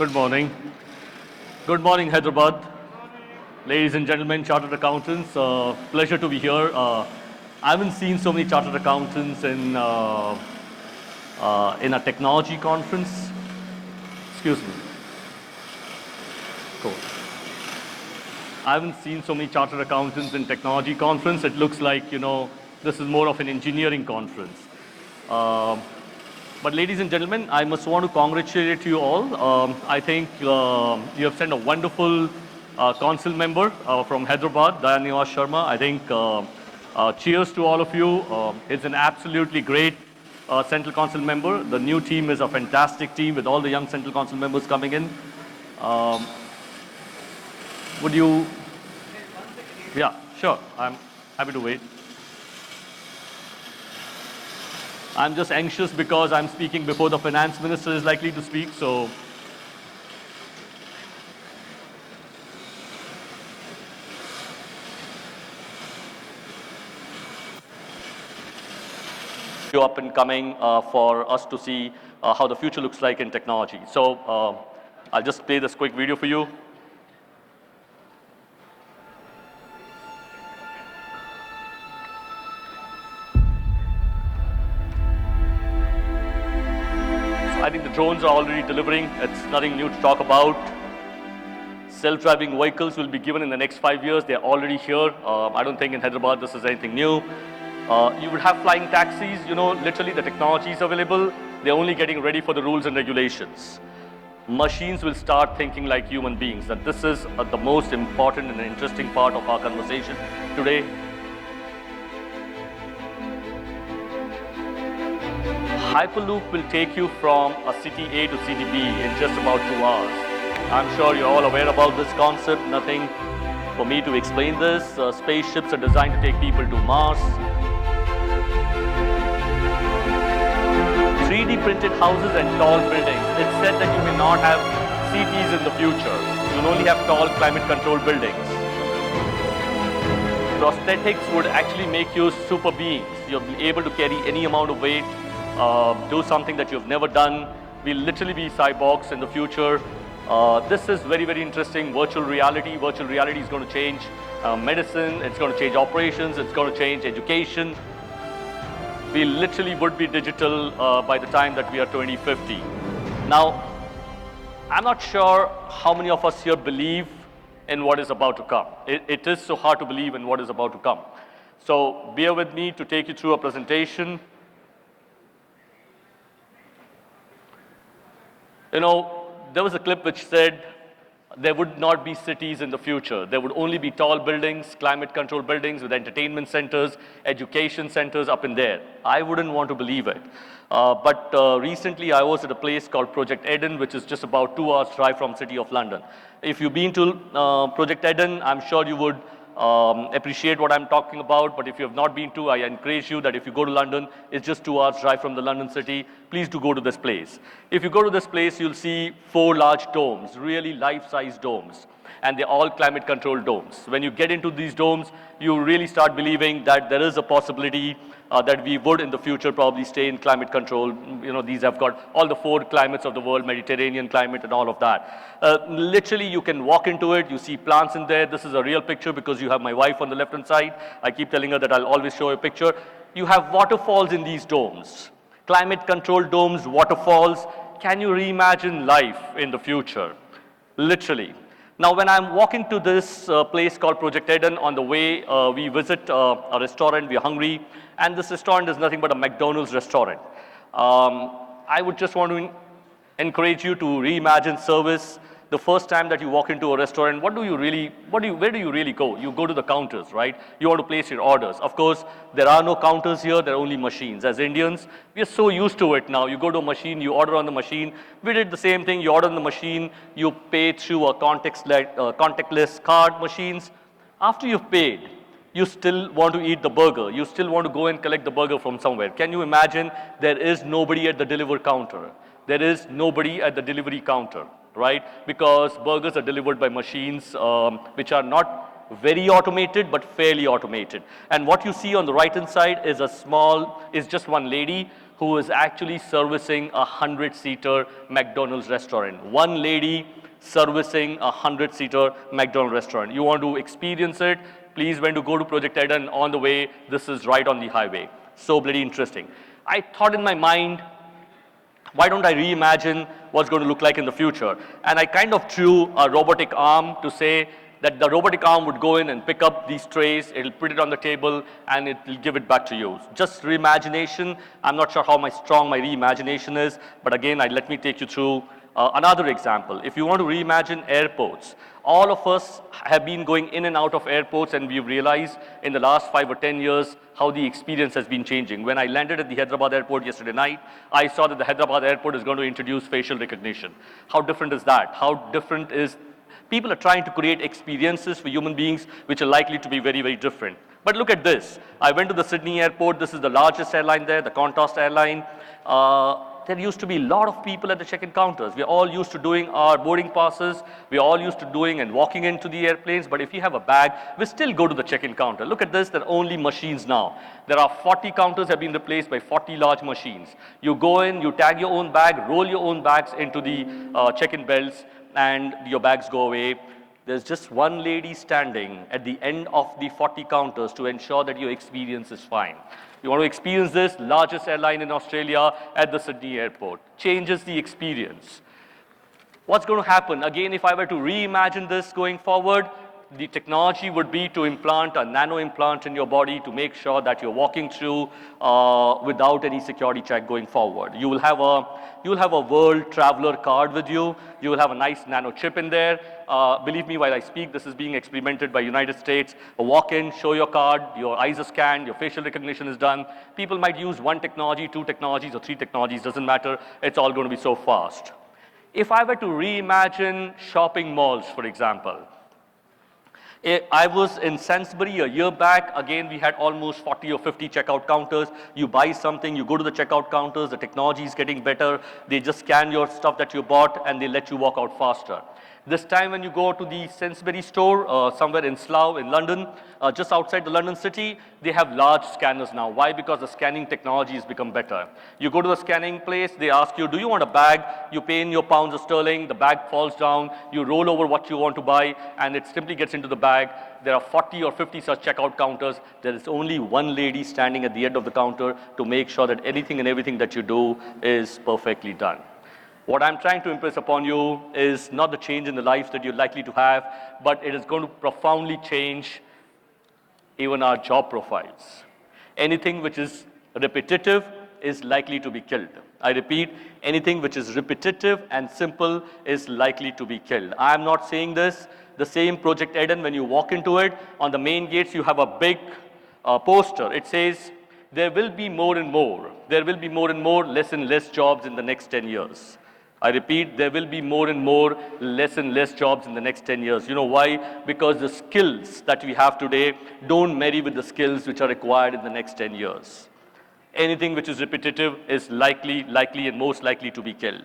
Good morning. Good morning, Hyderabad. Ladies and gentlemen, chartered accountants, pleasure to be here. I haven't seen so many chartered accountants in a technology conference. Excuse me. Cool. I haven't seen so many chartered accountants in technology conference. It looks like, this is more of an engineering conference. But ladies and gentlemen, I must want to congratulate you all. I think you have sent a wonderful council member from Hyderabad, Dayaniwas Sharma. I think cheers to all of you. It's an absolutely great central council member. The new team is a fantastic team with all the young central council members coming in. Would you? Yeah, sure. I'm happy to wait. I'm just anxious because I'm speaking before the finance minister is likely to speak, so. Up and coming for us to see how the future looks like in technology. So I'll just play this quick video for you. I think the drones are already delivering. It's nothing new to talk about. Self-driving vehicles will be given in the next 5 years. They're already here. I don't think in Hyderabad this is anything new. You would have flying taxis, literally the technology is available. They're only getting ready for the rules and regulations. Machines will start thinking like human beings. And this is the most important and interesting part of our conversation today. Hyperloop will take you from a city A to city B in just about 2 hours. I'm sure you're all aware about this concept. Nothing for me to explain this. Spaceships are designed to take people to Mars. 3D printed houses and tall buildings. It's said that you may not have cities in the future. You'll only have tall climate controlled buildings. Prosthetics would actually make you super beings. You'll be able to carry any amount of weight. Do something that you've never done. We'll literally be cyborgs in the future. This is very, very interesting. Virtual reality. Virtual reality is going to change medicine. It's going to change operations. It's going to change education. We literally would be digital by the time that we are 2050. Now, I'm not sure how many of us here believe in what is about to come. It is so hard to believe in what is about to come. So bear with me to take you through a presentation. There was a clip which said there would not be cities in the future. There would only be tall buildings, climate controlled buildings with entertainment centers, education centers up in there. I wouldn't want to believe it. But recently I was at a place called Project Eden, which is just about 2 hours drive from City of London. If you've been to Project Eden, I'm sure you would appreciate what I'm talking about, but if you have not been to, I encourage you that if you go to London, it's just 2 hours drive from the London city, please do go to this place. If you go to this place, you'll see 4 large domes, really life-size domes, and they're all climate controlled domes. When you get into these domes, you really start believing that there is a possibility that we would in the future probably stay in climate control. These have got all the 4 climates of the world, Mediterranean climate and all of that. Literally, you can walk into it, you see plants in there. This is a real picture because you have my wife on the left-hand side. I keep telling her that I'll always show a picture. You have waterfalls in these domes. Climate controlled domes, waterfalls. Can you reimagine life in the future? Literally. Now, when I'm walking to this place called Project Eden, on the way, we visit a restaurant, we're hungry, and this restaurant is nothing but a McDonald's restaurant. I would just want to encourage you to reimagine service. The first time that you walk into a restaurant, where do you really go? You go to the counters, right? You want to place your orders. Of course, there are no counters here, there are only machines. As Indians, we are so used to it now. You go to a machine, you order on the machine. We did the same thing, you order on the machine, you pay through a contactless card machines. After you've paid, you still want to eat the burger. You still want to go and collect the burger from somewhere. Can you imagine there is nobody at the delivery counter? There is nobody at the delivery counter. Right? Because burgers are delivered by machines which are not very automated but fairly automated. And what you see on the right hand side is just one lady who is actually servicing a 100-seater McDonald's restaurant. One lady servicing a 100-seater McDonald's restaurant. You want to experience it? Please, when you go to Project Eden, on the way, this is right on the highway. So bloody interesting. I thought in my mind, why don't I reimagine what's going to look like in the future? And I kind of drew a robotic arm to say that the robotic arm would go in and pick up these trays, it'll put it on the table, and it'll give it back to you. Just reimagination. I'm not sure how strong my reimagination is, but again, let me take you through another example. If you want to reimagine airports, all of us have been going in and out of airports, and we've realized in the last 5 or 10 years how the experience has been changing. When I landed at the Hyderabad airport yesterday night, I saw that the Hyderabad airport is going to introduce facial recognition. How different is that? How different is people are trying to create experiences for human beings which are likely to be very, very different. But look at this. I went to the Sydney airport. This is the largest airline there, the Qantas airline. There used to be a lot of people at the check-in counters. We're all used to doing our boarding passes. We're all used to doing and walking into the airplanes. But if you have a bag, we still go to the check-in counter. Look at this. There are only machines now. There are 40 counters have been replaced by 40 large machines. You go in, you tag your own bag, roll your own bags into the check-in belts, and your bags go away. There's just one lady standing at the end of the 40 counters to ensure that your experience is fine. You want to experience this, largest airline in Australia at the Sydney airport. Changes the experience. What's going to happen? Again, if I were to reimagine this going forward, the technology would be to implant a nano implant in your body to make sure that you're walking through without any security check going forward. You will have a world traveler card with you. You will have a nice nano chip in there. Believe me, while I speak, this is being experimented by United States. Walk in, show your card, your eyes are scanned, your facial recognition is done. People might use one technology, two technologies, or three technologies, doesn't matter. It's all going to be so fast. If I were to reimagine shopping malls, for example, I was in Sainsbury a year back. Again, we had almost 40 or 50 checkout counters. You buy something, you go to the checkout counters, the technology is getting better. They just scan your stuff that you bought and they let you walk out faster. This time when you go to the Sainsbury store somewhere in Slough in London, just outside the London city, they have large scanners now. Why? Because the scanning technology has become better. You go to the scanning place, they ask you, do you want a bag? You pay in your pounds of sterling, the bag falls down, you roll over what you want to buy, and it simply gets into the bag. There are 40 or 50 such checkout counters. There is only one lady standing at the end of the counter to make sure that anything and everything that you do is perfectly done. What I'm trying to impress upon you is not the change in the life that you're likely to have, but it is going to profoundly change even our job profiles. Anything which is repetitive is likely to be killed. I repeat, anything which is repetitive and simple is likely to be killed. I am not saying this. The same Project Eden, when you walk into it, on the main gates you have a big poster. It says, there will be more and more. There will be more and more, less and less jobs in the next 10 years. I repeat, there will be more and more, less and less jobs in the next 10 years. You know why? Because the skills that we have today don't marry with the skills which are required in the next 10 years. Anything which is repetitive is likely and most likely to be killed.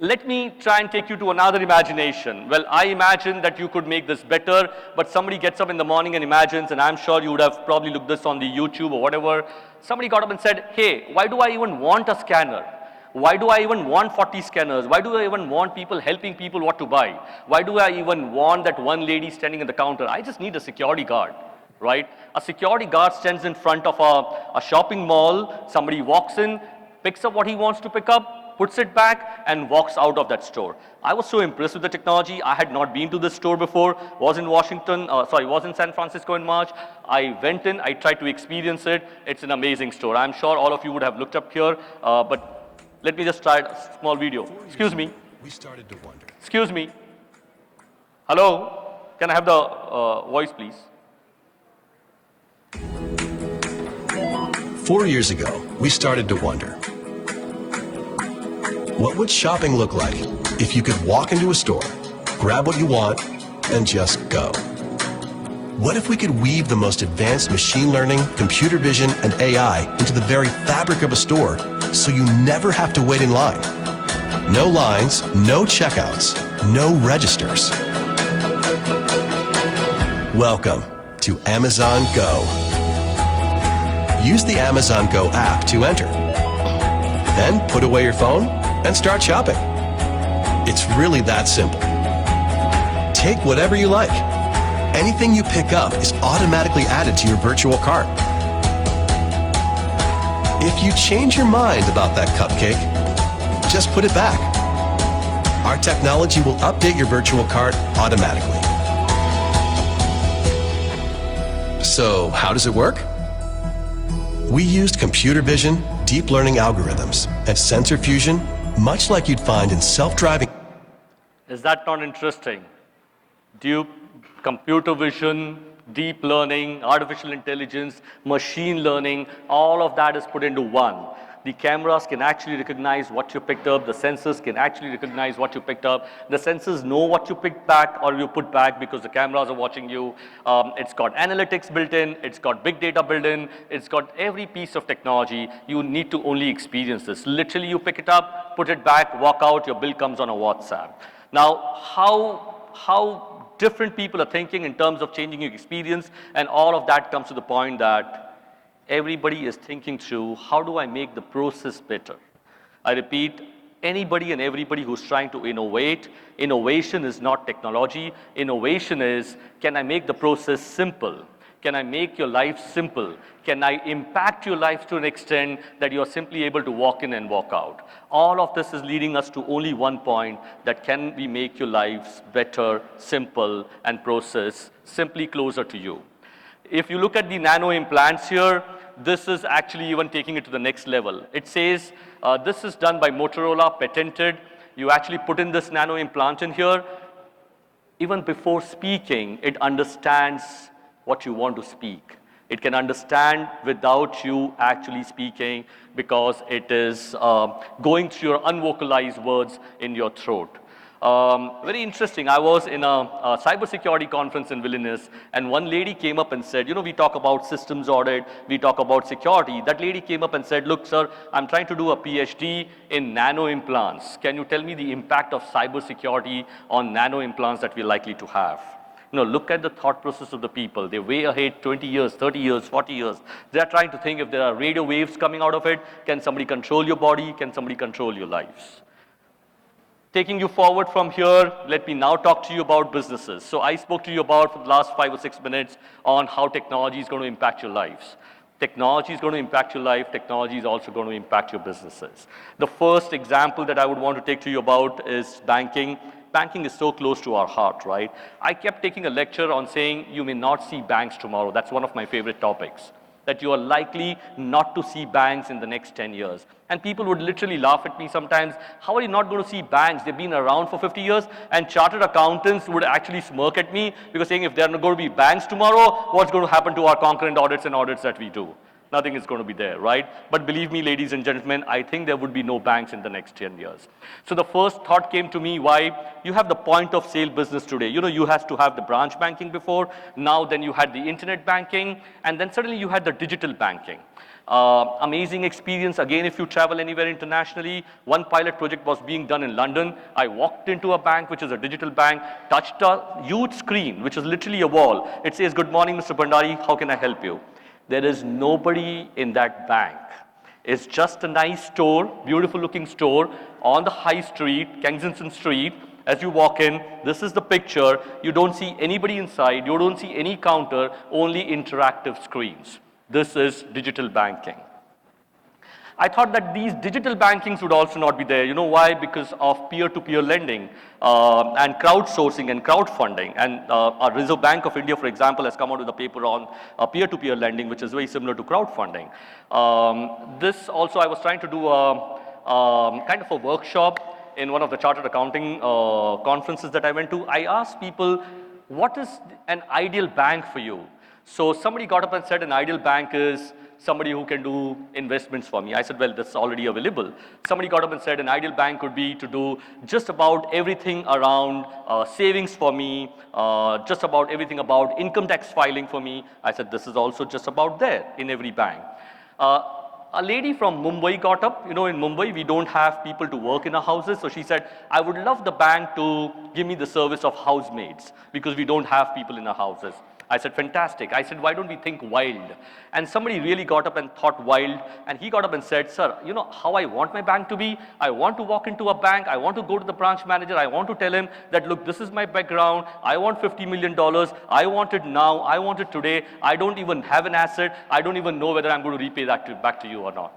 Let me try and take you to another imagination. Well, I imagine that you could make this better, but somebody gets up in the morning and imagines, and I'm sure you would have probably looked this on the YouTube or whatever. Somebody got up and said, hey, why do I even want a scanner? Why do I even want 40 scanners? Why do I even want people helping people what to buy? Why do I even want that one lady standing at the counter? I just need a security guard, right? A security guard stands in front of a shopping mall. Somebody walks in, picks up what he wants to pick up, puts it back, and walks out of that store. I was so impressed with the technology. I had not been to this store before, was in San Francisco in March. I went in, I tried to experience it. It's an amazing store. I'm sure all of you would have looked up here, but let me just try a small video. Excuse me. We started to wonder. Excuse me. Hello? Can I have the voice, please? 4 years ago, we started to wonder. What would shopping look like if you could walk into a store, grab what you want, and just go? What if we could weave the most advanced machine learning, computer vision, and AI into the very fabric of a store so you never have to wait in line? No lines, no checkouts, no registers. Welcome to Amazon Go. use the Amazon Go app to enter. Then put away your phone and start shopping. It's really that simple. Take whatever you like. Anything you pick up is automatically added to your virtual cart. If you change your mind about that cupcake, just put it back. Our technology will update your virtual cart automatically. So, how does it work? We used computer vision, deep learning algorithms, and sensor fusion, much like you'd find in self-driving. Is that not interesting? Computer vision, deep learning, artificial intelligence, machine learning, all of that is put into one. The cameras can actually recognize what you picked up. The sensors can actually recognize what you picked up. The sensors know what you picked back or you put back because the cameras are watching you. It's got analytics built in. It's got big data built in. It's got every piece of technology. You need to only experience this. Literally, you pick it up, put it back, walk out, your bill comes on a WhatsApp. Now, how different people are thinking in terms of changing your experience, and all of that comes to the point that everybody is thinking through, how do I make the process better? I repeat, anybody and everybody who's trying to innovate, innovation is not technology. Innovation is, can I make the process simple? Can I make your life simple? Can I impact your life to an extent that you are simply able to walk in and walk out? All of this is leading us to only one point, that can we make your lives better, simple, and process simply closer to you. If you look at the nano implants here, this is actually even taking it to the next level. It says, this is done by Motorola, patented. You actually put in this nano implant in here. Even before speaking, it understands what you want to speak. It can understand without you actually speaking, because it is going through your unvocalized words in your throat. Very interesting. I was in a cybersecurity conference in Vilnius, and one lady came up and said, we talk about systems audit, we talk about security. That lady came up and said, look, sir, I'm trying to do a PhD in nano implants. Can you tell me the impact of cybersecurity on nano implants that we're likely to have? Look at the thought process of the people. They're way ahead, 20 years, 30 years, 40 years. They're trying to think, if there are radio waves coming out of it, can somebody control your body? Can somebody control your lives? Taking you forward from here, let me now talk to you about businesses. So I spoke to you about, for the last 5 or 6 minutes, on how technology is going to impact your lives. Technology is going to impact your life. Technology is also going to impact your businesses. The first example that I would want to take to you about is banking. Banking is so close to our heart, right? I kept taking a lecture on saying you may not see banks tomorrow. That's one of my favorite topics, that you are likely not to see banks in the next 10 years. And people would literally laugh at me sometimes. How are you not going to see banks? They've been around for 50 years. And chartered accountants would actually smirk at me, because saying, if there are not going to be banks tomorrow, what's going to happen to our concurrent audits and audits that we do? Nothing is going to be there, right? But believe me, ladies and gentlemen, I think there would be no banks in the next 10 years. So the first thought came to me, why? You have the point of sale business today. You had to have the branch banking before. Now then you had the internet banking, and then suddenly you had the digital banking. Amazing experience. Again, if you travel anywhere internationally, one pilot project was being done in London. I walked into a bank, which is a digital bank, touched a huge screen, which is literally a wall. It says, "Good morning, Mr. Bhandari, how can I help you?" There is nobody in that bank. It's just a nice store, beautiful looking store on the high street, Kensington Street. As you walk in, this is the picture. You don't see anybody inside. You don't see any counter, only interactive screens. This is digital banking. I thought that these digital bankings would also not be there. You know why? Because of peer-to-peer lending and crowdsourcing and crowdfunding. And our Reserve Bank of India, for example, has come out with a paper on peer-to-peer lending, which is very similar to crowdfunding. This also, I was trying to do a kind of a workshop in one of the chartered accounting conferences that I went to. I asked people, what is an ideal bank for you? So somebody got up and said, an ideal bank is somebody who can do investments for me. I said, well, that's already available. Somebody got up and said, an ideal bank could be to do just about everything around savings for me, just about everything about income tax filing for me. I said, this is also just about there in every bank. A lady from Mumbai got up. In Mumbai, we don't have people to work in our houses. So she said, I would love the bank to give me the service of housemaids, because we don't have people in our houses. I said, fantastic. I said, why don't we think wild? And somebody really got up and thought wild, and he got up and said, sir, you know how I want my bank to be? I want to walk into a bank, I want to go to the branch manager, I want to tell him that, look, this is my background, I want $50 million, I want it now, I want it today, I don't even have an asset, I don't even know whether I'm going to repay that back to you or not.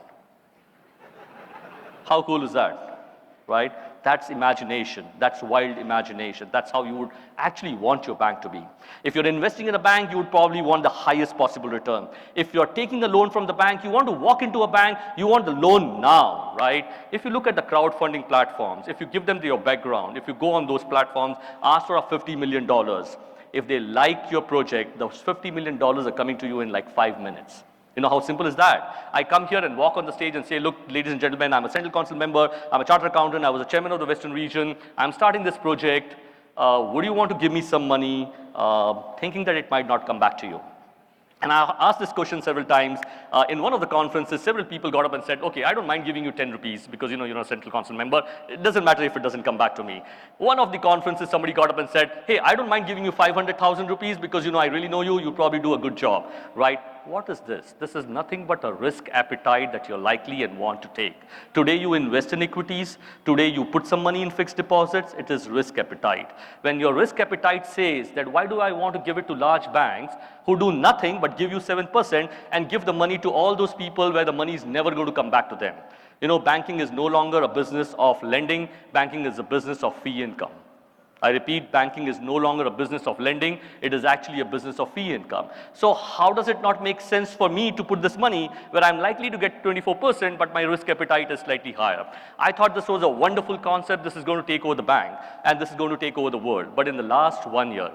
How cool is that, right? That's imagination. That's wild imagination. That's how you would actually want your bank to be. If you're investing in a bank, you would probably want the highest possible return. If you're taking a loan from the bank, you want to walk into a bank, you want the loan now, right? If you look at the crowdfunding platforms, if you give them your background, if you go on those platforms, ask for a $50 million, if they like your project, those $50 million are coming to you in like 5 minutes. You know how simple is that? I come here and walk on the stage and say, look, ladies and gentlemen, I'm a Central Council member, I'm a chartered accountant, I was a chairman of the Western region, I'm starting this project, would you want to give me some money, thinking that it might not come back to you? And I asked this question several times. In one of the conferences, several people got up and said, okay, I don't mind giving you 10 rupees because you're a Central Council member. It doesn't matter if it doesn't come back to me. One of the conferences, somebody got up and said, hey, I don't mind giving you 500,000 rupees because I really know you, you probably do a good job, right? What is this? This is nothing but a risk appetite that you're likely and want to take. Today you invest in equities. Today you put some money in fixed deposits. It is risk appetite. When your risk appetite says that why do I want to give it to large banks who do nothing but give you 7% and give the money to all those people where the money is never going to come back to them. Banking is no longer a business of lending. Banking is a business of fee income. I repeat, banking is no longer a business of lending. It is actually a business of fee income. So how does it not make sense for me to put this money where I'm likely to get 24%, but my risk appetite is slightly higher? I thought this was a wonderful concept. This is going to take over the bank, and this is going to take over the world. But in the last 1 year,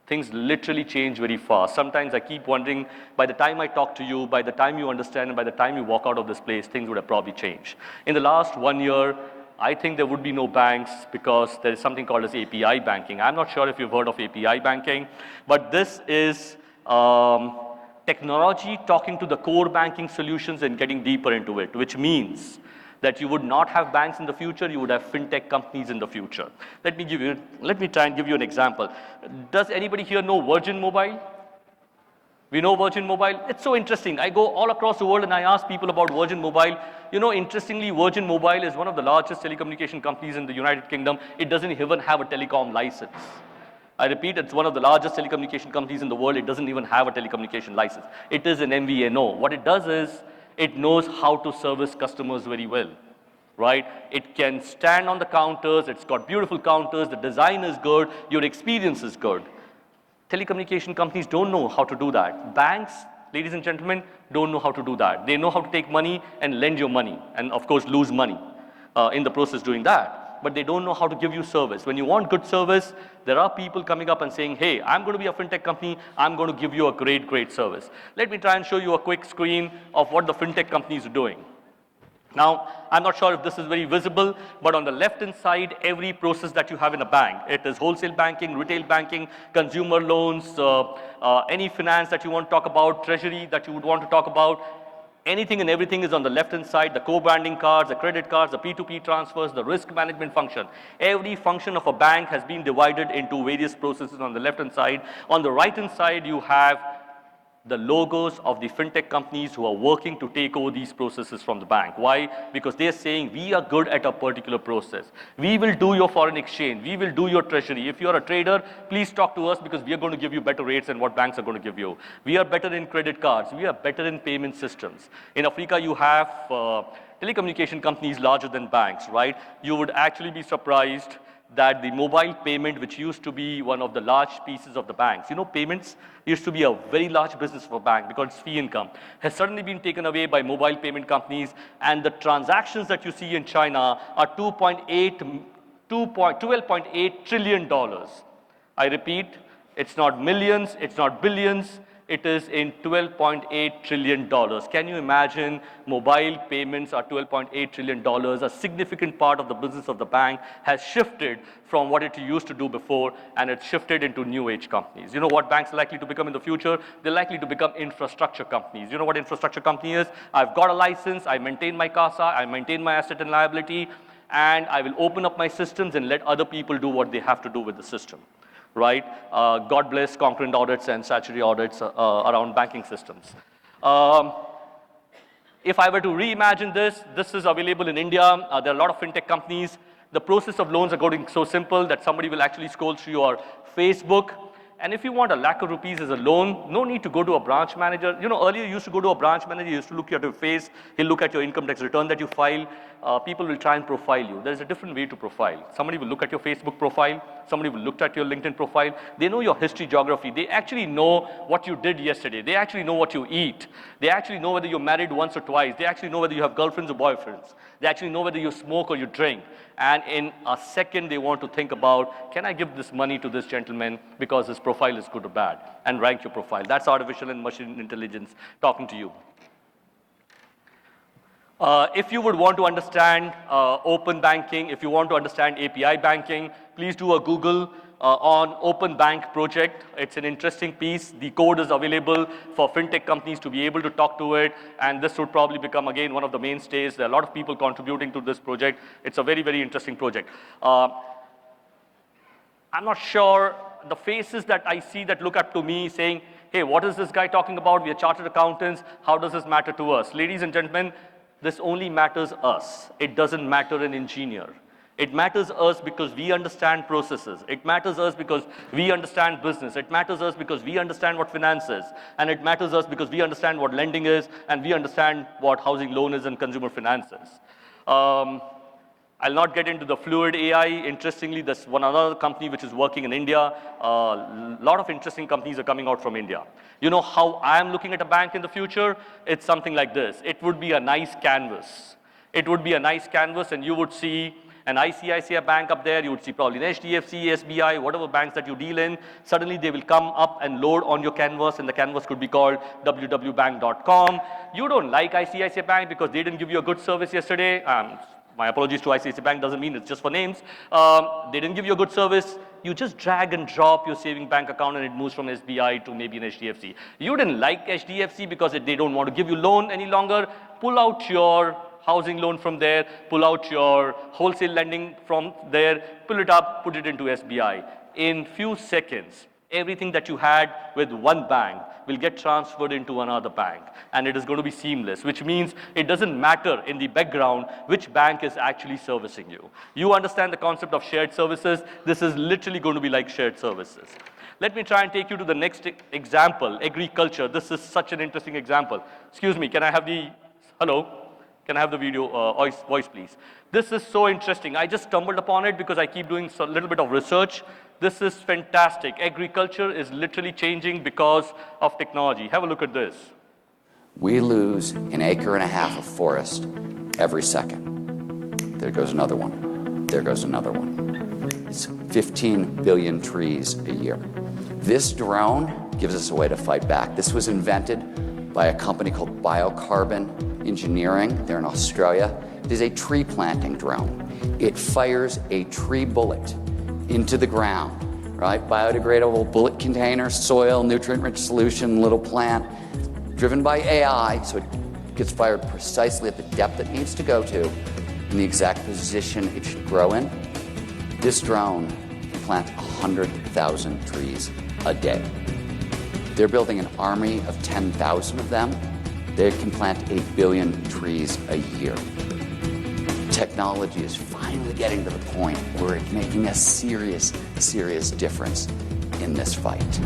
things literally change very fast. Sometimes I keep wondering, by the time I talk to you, by the time you understand, and by the time you walk out of this place, things would have probably changed. In the last 1 year, I think there would be no banks because there is something called as API banking. I'm not sure if you've heard of API banking, but this is technology talking to the core banking solutions and getting deeper into it, which means that you would not have banks in the future, you would have fintech companies in the future. Let me try and give you an example. Does anybody here know Virgin Mobile? We know Virgin Mobile. It's so interesting. I go all across the world and I ask people about Virgin Mobile. Interestingly, Virgin Mobile is one of the largest telecommunication companies in the United Kingdom. It doesn't even have a telecom license. I repeat, it's one of the largest telecommunication companies in the world. It doesn't even have a telecommunication license. It is an MVNO. What it does is, it knows how to service customers very well, right? It can stand on the counters. It's got beautiful counters. The design is good. Your experience is good. Telecommunication companies don't know how to do that. Banks, ladies and gentlemen, don't know how to do that. They know how to take money and lend you money and, of course, lose money in the process doing that. But they don't know how to give you service. When you want good service, there are people coming up and saying, hey, I'm going to be a fintech company. I'm going to give you a great, great service. Let me try and show you a quick screen of what the fintech companies are doing. Now, I'm not sure if this is very visible, but on the left-hand side, every process that you have in a bank, it is wholesale banking, retail banking, consumer loans, any finance that you want to talk about, treasury that you would want to talk about, anything and everything is on the left-hand side, the co-branding cards, the credit cards, the P2P transfers, the risk management function. Every function of a bank has been divided into various processes on the left-hand side. On the right-hand side, you have the logos of the fintech companies who are working to take over these processes from the bank. Why? Because they're saying, we are good at a particular process. We will do your foreign exchange. We will do your treasury. If you're a trader, please talk to us because we are going to give you better rates than what banks are going to give you. We are better in credit cards. We are better in payment systems. In Africa, you have telecommunication companies larger than banks, right? You would actually be surprised that the mobile payment, which used to be one of the large pieces of the banks, payments used to be a very large business for a bank because it's fee income, has suddenly been taken away by mobile payment companies, and the transactions that you see in China are $12.8 trillion. I repeat, it's not millions, it's not billions, it is in $12.8 trillion. Can you imagine mobile payments are $12.8 trillion? A significant part of the business of the bank has shifted from what it used to do before, and it's shifted into new age companies. You know what banks are likely to become in the future? They're likely to become infrastructure companies. You know what infrastructure company is? I've got a license, I maintain my CASA, I maintain my asset and liability, and I will open up my systems and let other people do what they have to do with the system. right? God bless concurrent audits and statutory audits around banking systems. If I were to reimagine this, this is available in India. There are a lot of fintech companies. The process of loans are going so simple that somebody will actually scroll through your Facebook. And if you want ₹1,00,000 as a loan, no need to go to a branch manager. You know, earlier you used to go to a branch manager, you used to look at your face, he'll look at your income tax return that you file. People will try and profile you. There's a different way to profile. Somebody will look at your Facebook profile, somebody will look at your LinkedIn profile. They know your history, geography. They actually know what you did yesterday. They actually know what you eat. They actually know whether you're married once or twice. They actually know whether you have girlfriends or boyfriends. They actually know whether you smoke or you drink. And in a second, they want to think about, can I give this money to this gentleman because his profile is good or bad, and rank your profile. That's artificial and machine intelligence talking to you. If you would want to understand open banking, if you want to understand API banking, please do a Google on Open Bank project. It's an interesting piece. The code is available for fintech companies to be able to talk to it, and this would probably become, again, one of the mainstays. There are a lot of people contributing to this project. It's a very, very interesting project. I'm not sure the faces that I see that look up to me saying, hey, what is this guy talking about? We are chartered accountants. How does this matter to us? Ladies and gentlemen, this only matters us. It doesn't matter an engineer. It matters us because we understand processes. It matters us because we understand business. It matters us because we understand what finance is. And it matters us because we understand what lending is, and we understand what housing loan is and consumer finance is. I'll not get into the fluid AI. Interestingly, there's one other company which is working in India. A lot of interesting companies are coming out from India. You know how I'm looking at a bank in the future? It's something like this. It would be a nice canvas. It would be a nice canvas, and you would see an ICICI bank up there. You would see probably an HDFC, SBI, whatever banks that you deal in. Suddenly they will come up and load on your canvas, and the canvas could be called www.bank.com. You don't like ICICI Bank because they didn't give you a good service yesterday. My apologies to ICICI Bank, doesn't mean it's just for names. They didn't give you a good service. You just drag and drop your saving bank account and it moves from SBI to maybe an HDFC. You didn't like HDFC because they don't want to give you loan any longer. Pull out your housing loan from there, pull out your wholesale lending from there, pull it up, put it into SBI. In few seconds, everything that you had with one bank will get transferred into another bank, and it is going to be seamless, which means it doesn't matter in the background which bank is actually servicing you. You understand the concept of shared services. This is literally going to be like shared services. Let me try and take you to the next example, agriculture. This is such an interesting example. Excuse me, can I have the, hello? Can I have the video voice, please? This is so interesting. I just stumbled upon it because I keep doing a little bit of research. This is fantastic. Agriculture is literally changing because of technology. Have a look at this. We lose 1.5 acres of forest every second. There goes another one. There goes another one. It's 15 billion trees a year. This drone gives us a way to fight back. This was invented by a company called Biocarbon Engineering. They're in Australia. It is a tree planting drone. It fires a tree bullet into the ground, right? Biodegradable bullet container, soil, nutrient-rich solution, little plant, driven by AI, so it gets fired precisely at the depth it needs to go to, in the exact position it should grow in. This drone can plant 100,000 trees a day. They're building an army of 10,000 of them. They can plant 8 billion trees a year. Technology is finally getting to the point where it's making a serious, serious difference in this fight.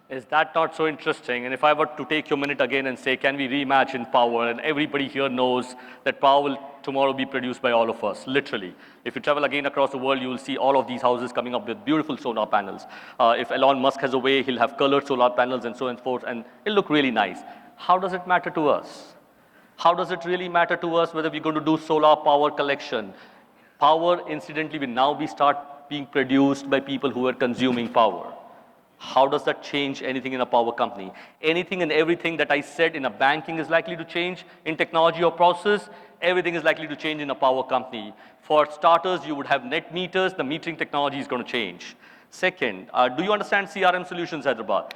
Is that not so interesting? And if I were to take your minute again and say, can we reimagine power? And everybody here knows that power will tomorrow be produced by all of us, literally. If you travel again across the world, you will see all of these houses coming up with beautiful solar panels. If Elon Musk has a way, he'll have colored solar panels and so on and so forth, and it'll look really nice. How does it matter to us? How does it really matter to us whether we're going to do solar power collection? Power, incidentally, will now start being produced by people who are consuming power. How does that change anything in a power company? Anything and everything that I said in a banking is likely to change in technology or process. Everything is likely to change in a power company. For starters, you would have net meters. The metering technology is going to change. Second, do you understand CRM solutions, Hyderabad?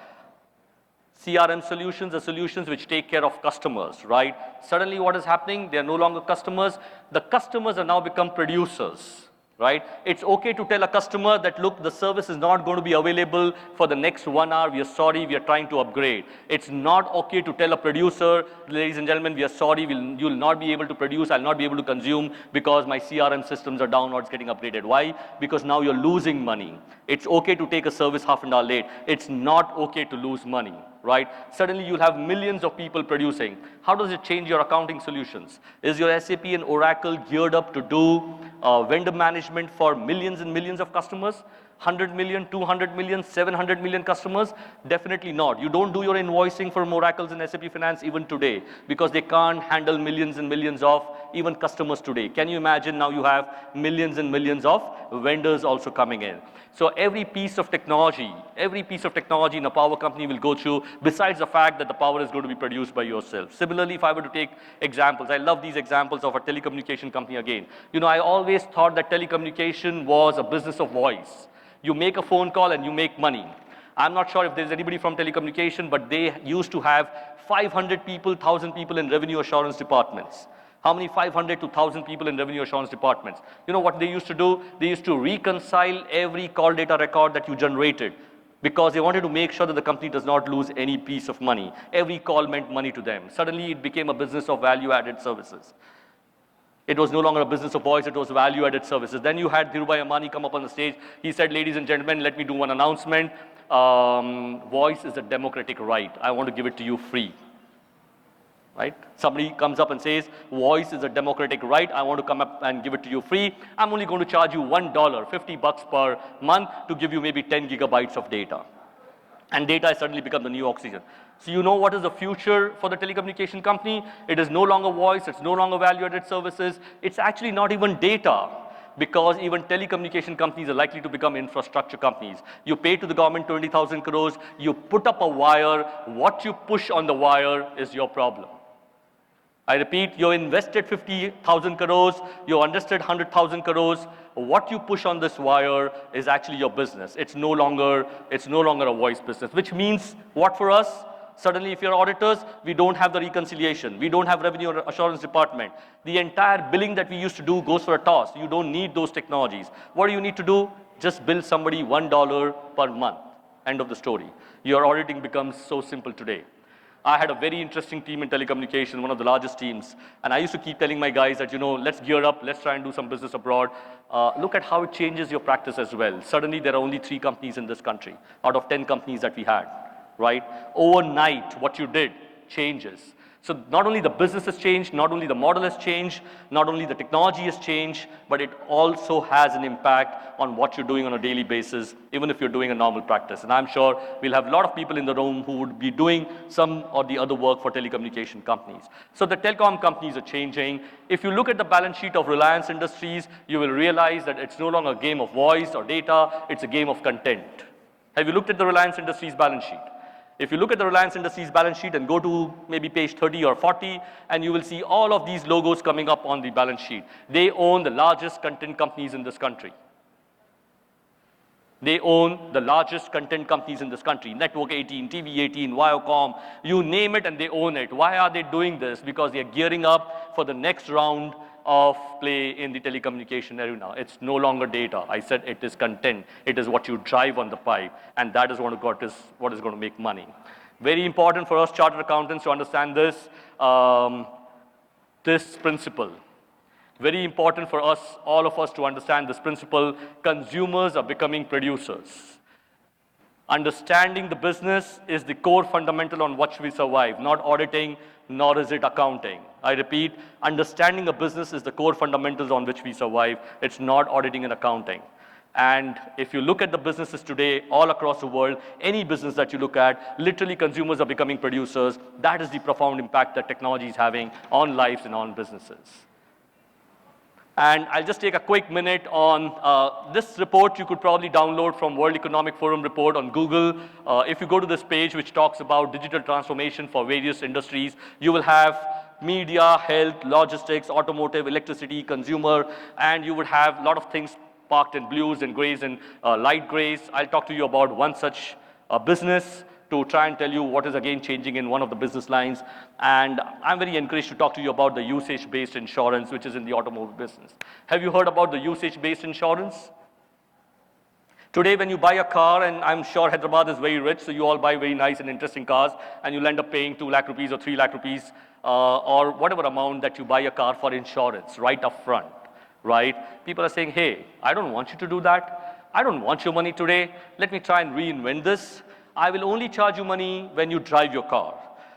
CRM solutions are solutions which take care of customers, right? Suddenly what is happening? They are no longer customers. The customers are now become producers. right? It's okay to tell a customer that, look, the service is not going to be available for the next 1 hour. We are sorry, we are trying to upgrade. It's not okay to tell a producer, ladies and gentlemen, we are sorry, you'll not be able to produce, I'll not be able to consume because my CRM systems are down or it's getting upgraded. Why? Because now you're losing money. It's okay to take a service half an hour late. It's not okay to lose money, right? Suddenly you'll have millions of people producing. How does it change your accounting solutions? Is your SAP and Oracle geared up to do vendor management for millions and millions of customers? 100 million, 200 million, 700 million customers? Definitely not. You don't do your invoicing for Oracles and SAP Finance even today because they can't handle millions and millions of even customers today. Can you imagine now you have millions and millions of vendors also coming in? So every piece of technology in a power company will go through, besides the fact that the power is going to be produced by yourself. Similarly, if I were to take examples, I love these examples of a telecommunication company again. You know, I always thought that telecommunication was a business of voice. You make a phone call and you make money. I'm not sure if there's anybody from telecommunication, but they used to have 500 people, 1,000 people in revenue assurance departments. How many 500 to 1,000 people in revenue assurance departments? You know what they used to do? They used to reconcile every call data record that you generated because they wanted to make sure that the company does not lose any piece of money. Every call meant money to them. Suddenly it became a business of value-added services. It was no longer a business of voice, it was value-added services. Then you had Dhirubhai Ambani come up on the stage. He said, ladies and gentlemen, let me do one announcement. Voice is a democratic right. I want to give it to you free. Right? Somebody comes up and says, voice is a democratic right. I want to come up and give it to you free. I'm only going to charge you $1, $50 per month to give you maybe 10 gigabytes of data. And data has suddenly become the new oxygen. So you know what is the future for the telecommunication company? It is no longer voice, it's no longer value-added services. It's actually not even data, because even telecommunication companies are likely to become infrastructure companies. You pay to the government 20,000 crores, you put up a wire, what you push on the wire is your problem. I repeat, you invested 50,000 crores, you understood 100,000 crores. What you push on this wire is actually your business. It's no longer a voice business, which means what for us? Suddenly, if you're auditors, we don't have the reconciliation. We don't have revenue assurance department. The entire billing that we used to do goes for a toss. You don't need those technologies. What do you need to do? Just bill somebody $1 per month. End of the story. Your auditing becomes so simple today. I had a very interesting team in telecommunication, one of the largest teams. And I used to keep telling my guys that, you know, let's gear up, let's try and do some business abroad. Look at how it changes your practice as well. Suddenly, there are only 3 companies in this country out of 10 companies that we had, right? Overnight, what you did changes. So not only the business has changed, not only the model has changed, not only the technology has changed, but it also has an impact on what you're doing on a daily basis, even if you're doing a normal practice. And I'm sure we'll have a lot of people in the room who would be doing some or the other work for telecommunication companies. So the telecom companies are changing. If you look at the balance sheet of Reliance Industries, you will realize that it's no longer a game of voice or data, it's a game of content. Have you looked at the Reliance Industries balance sheet? If you look at the Reliance Industries balance sheet and go to maybe page 30 or 40, and you will see all of these logos coming up on the balance sheet. They own the largest content companies in this country. They own the largest content companies in this country. Network 18, TV 18, Viacom, you name it and they own it. Why are they doing this? Because they are gearing up for the next round of play in the telecommunication arena. It's no longer data. I said it is content. It is what you drive on the pipe, and that is what is going to make money. Very important for us chartered accountants to understand this, this principle. Very important for us, all of us, to understand this principle. Consumers are becoming producers. Understanding the business is the core fundamental on which we survive, not auditing, nor is it accounting. I repeat, understanding a business is the core fundamentals on which we survive. It's not auditing and accounting. And if you look at the businesses today all across the world, any business that you look at, literally consumers are becoming producers. That is the profound impact that technology is having on lives and on businesses. And I'll just take a quick minute on this report. You could probably download from World Economic Forum report on Google. If you go to this page, which talks about digital transformation for various industries, you will have media, health, logistics, automotive, electricity, consumer, and you would have a lot of things parked in blues and grays and light grays. I'll talk to you about one such business. to try and tell you what is again changing in one of the business lines. And I'm very encouraged to talk to you about the usage-based insurance, which is in the automobile business. Have you heard about the usage-based insurance? Today, when you buy a car, and I'm sure Hyderabad is very rich, so you all buy very nice and interesting cars, and you'll end up paying 2 lakh rupees or 3 lakh rupees, or whatever amount that you buy a car for insurance right up front, right? People are saying, hey, I don't want you to do that. I don't want your money today. Let me try and reinvent this. I will only charge you money when you drive your car.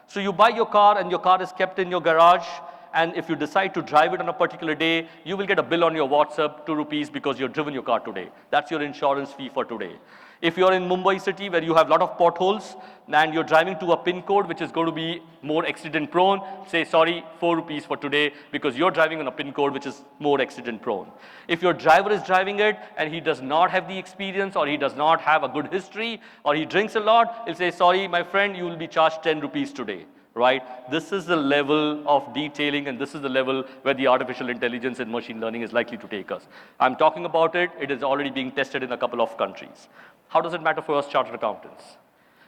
So you buy your car, and your car is kept in your garage, and if you decide to drive it on a particular day, you will get a bill on your WhatsApp, 2 rupees, because you've driven your car today. That's your insurance fee for today. If you're in Mumbai city where you have a lot of potholes and you're driving to a pin code which is going to be more accident prone, say, sorry, 4 rupees for today because you're driving on a pin code which is more accident prone. If your driver is driving it and he does not have the experience or he does not have a good history or he drinks a lot, he'll say, sorry, my friend, you will be charged 10 rupees today. Right? This is the level of detailing, and this is the level where the artificial intelligence and machine learning is likely to take us. I'm talking about it. It is already being tested in a couple of countries. How does it matter for us chartered accountants?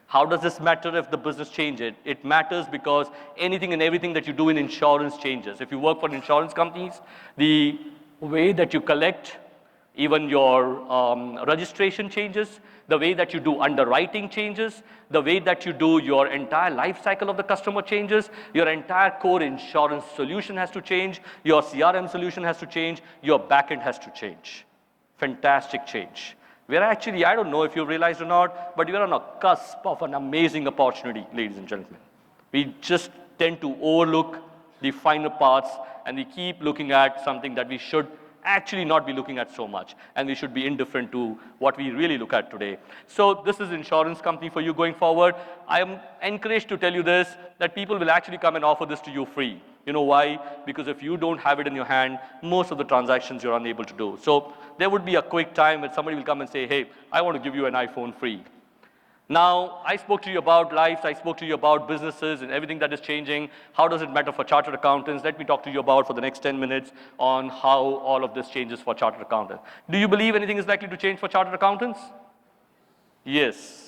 How does this matter if the business changes? It matters because anything and everything that you do in insurance changes. If you work for insurance companies, the way that you collect, even your registration changes, the way that you do underwriting changes, the way that you do your entire life cycle of the customer changes, your entire core insurance solution has to change, your CRM solution has to change, your backend has to change. Fantastic change. We're actually, I don't know if you realized or not, but we're on a cusp of an amazing opportunity, ladies and gentlemen. We just tend to overlook the finer parts and we keep looking at something that we should actually not be looking at so much, and we should be indifferent to what we really look at today. So this is insurance company for you going forward. I am encouraged to tell you this, that people will actually come and offer this to you free. You know why? Because if you don't have it in your hand, most of the transactions you're unable to do. So there would be a quick time when somebody will come and say, hey, I want to give you an iPhone free. Now, I spoke to you about lives, I spoke to you about businesses and everything that is changing. How does it matter for chartered accountants? Let me talk to you about for the next 10 minutes on how all of this changes for chartered accountants. Do you believe anything is likely to change for chartered accountants? Yes.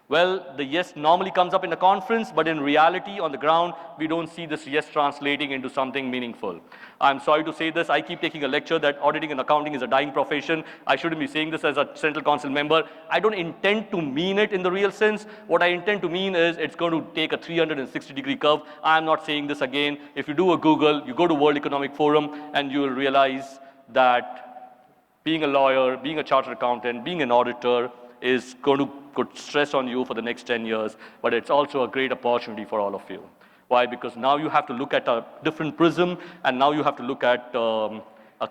Well, the yes normally comes up in a conference, but in reality, on the ground, we don't see this yes translating into something meaningful. I'm sorry to say this, I keep taking a lecture that auditing and accounting is a dying profession. I shouldn't be saying this as a central council member. I don't intend to mean it in the real sense. What I intend to mean is it's going to take a 360-degree curve. I'm not saying this again. If you do a Google, you go to World Economic Forum, and you will realize that being a lawyer, being a chartered accountant, being an auditor is going to put stress on you for the next 10 years, but it's also a great opportunity for all of you. Why? Because now you have to look at a different prism, and now you have to look at